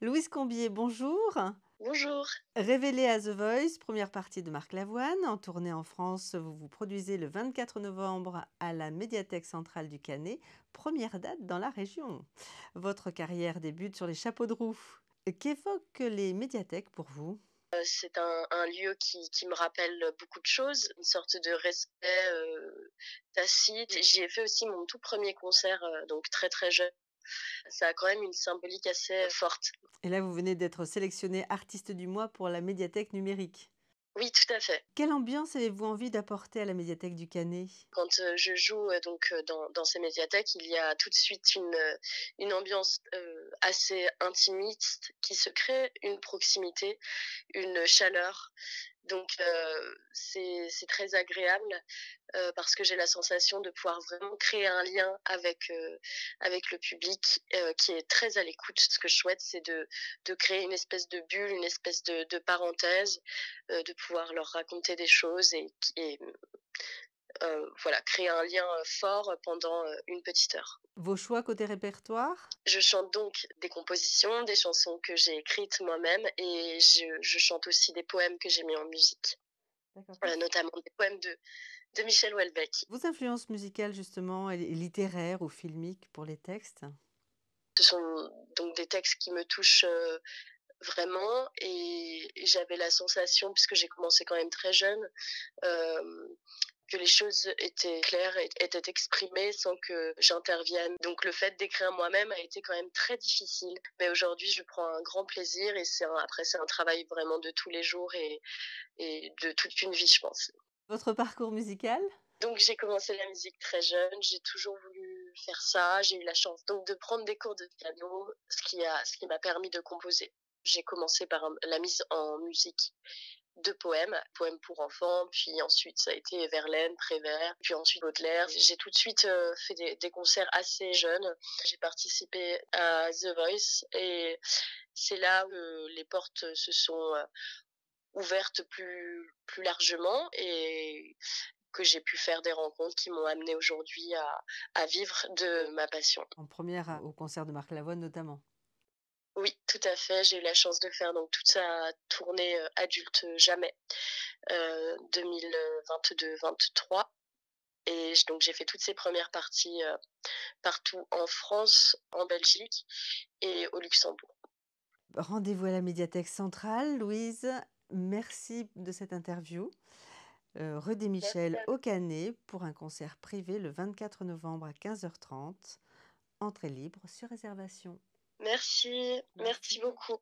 Louise Combier, bonjour. Bonjour. Révélée à The Voice, première partie de Marc Lavoine. En tournée en France, vous vous produisez le 24 novembre à la Médiathèque centrale du Canet, première date dans la région. Votre carrière débute sur les chapeaux de roue. Qu'évoquent les médiathèques pour vous? C'est un lieu qui me rappelle beaucoup de choses, une sorte de respect, tacite. J'y ai fait aussi mon tout premier concert, donc très, très jeune. Ça a quand même une symbolique assez forte. Et là, vous venez d'être sélectionnée artiste du mois pour la Médiathèque numérique. Oui, tout à fait. Quelle ambiance avez-vous envie d'apporter à la Médiathèque du Canet? Quand, je joue, dans ces médiathèques, il y a tout de suite une ambiance, assez intimiste qui se crée, une proximité, une chaleur. Donc c'est très agréable, parce que j'ai la sensation de pouvoir vraiment créer un lien avec le public, qui est très à l'écoute. Ce que je souhaite, c'est de créer une espèce de bulle, une espèce de parenthèse, de pouvoir leur raconter des choses et voilà, créer un lien, fort pendant, une petite heure. Vos choix côté répertoire? Je chante donc des compositions, des chansons que j'ai écrites moi-même et je chante aussi des poèmes que j'ai mis en musique, D'accord. notamment des poèmes de Michel Houellebecq. Vos influences musicales justement et littéraires ou filmiques pour les textes? Ce sont donc des textes qui me touchent, vraiment et j'avais la sensation, puisque j'ai commencé quand même très jeune, hem, que les choses étaient claires et étaient exprimées sans que j'intervienne. Donc le fait d'écrire moi-même a été quand même très difficile. Mais aujourd'hui, je prends un grand plaisir et c'est un travail vraiment de tous les jours et de toute une vie, je pense. Votre parcours musical? Donc j'ai commencé la musique très jeune, j'ai toujours voulu faire ça. J'ai eu la chance donc de prendre des cours de piano, ce qui m'a permis de composer. J'ai commencé par la mise en musique de poèmes, poèmes pour enfants, puis ensuite ça a été Verlaine, Prévert, puis ensuite Baudelaire. J'ai tout de suite fait des concerts assez jeunes. J'ai participé à The Voice et c'est là où les portes se sont ouvertes plus largement et que j'ai pu faire des rencontres qui m'ont amenée aujourd'hui à vivre de ma passion. En première au concert de Marc Lavoine notamment. Oui, tout à fait. J'ai eu la chance de faire donc toute sa tournée adulte jamais 2022-23 et donc j'ai fait toutes ces premières parties partout en France, en Belgique et au Luxembourg. Rendez-vous à la médiathèque centrale. Louise, merci de cette interview. Rue des Merci Michel à au Canet pour un concert privé le 24 novembre à 15h30. Entrée libre sur réservation. Merci, merci Merci. beaucoup.